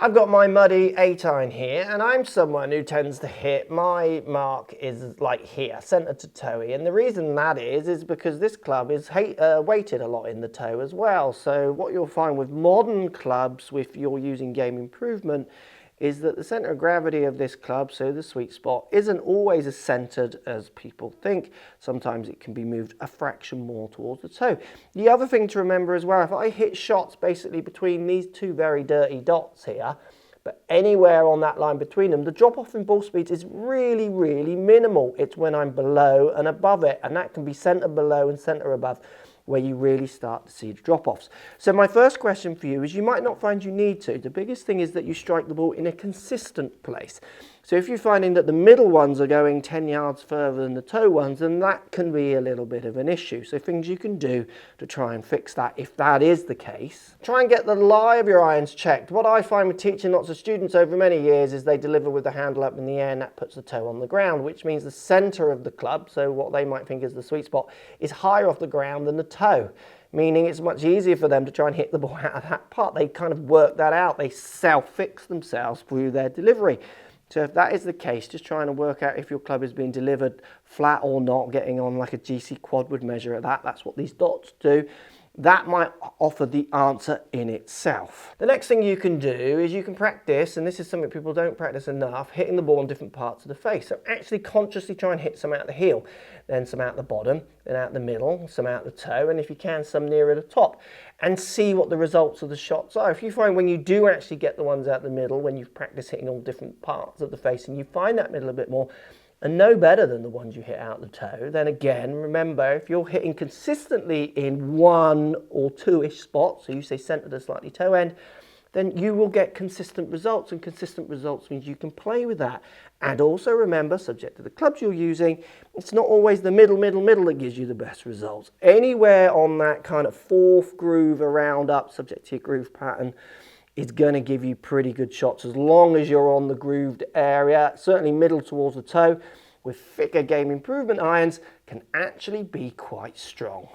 I've got my muddy 8-iron here, and I'm someone who tends to hit, my mark is like here, centre to toey, and the reason that is because this club is weighted a lot in the toe as well. So what you'll find with modern clubs, if you're using game improvement, is that the centre of gravity of this club, so the sweet spot, isn't always as centred as people think. Sometimes it can be moved a fraction more towards the toe. The other thing to remember as well, if I hit shots basically between these two very dirty dots here, but anywhere on that line between them, the drop off in ball speeds is really, really minimal. It's when I'm below and above it, and that can be centre below and centre above, where you really start to see the drop-offs. So my first question for you is, you might not find you need to. The biggest thing is that you strike the ball in a consistent place. So if you're finding that the middle ones are going 10 yards further than the toe ones, then that can be a little bit of an issue. So things you can do to try and fix that, if that is the case. Try and get the lie of your irons checked. What I find with teaching lots of students over many years is they deliver with the handle up in the air, and that puts the toe on the ground, which means the centre of the club, so what they might think is the sweet spot, is higher off the ground than the toe, meaning it's much easier for them to try and hit the ball out of that part. They kind of work that out. They self-fix themselves through their delivery. So if that is the case, just trying to work out if your club is being delivered flat or not, getting on like a GC quad would measure at that. That's what these dots do. That might offer the answer in itself. The next thing you can do is you can practice, and this is something people don't practice enough, hitting the ball on different parts of the face. So actually consciously try and hit some out the heel, then some out the bottom, then out the middle, some out the toe, and if you can, some nearer the top, and see what the results of the shots are. If you find when you do actually get the ones out the middle, when you've practiced hitting all different parts of the face and you find that middle a bit more, and no better than the ones you hit out the toe, then again, remember, if you're hitting consistently in one or two-ish spots, so you say centre to slightly toe end, then you will get consistent results, and consistent results means you can play with that. And also remember, subject to the clubs you're using, it's not always the middle that gives you the best results. Anywhere on that kind of fourth groove around up, subject to your groove pattern, is going to give you pretty good shots as long as you're on the grooved area. Certainly middle towards the toe with thicker game improvement irons can actually be quite strong.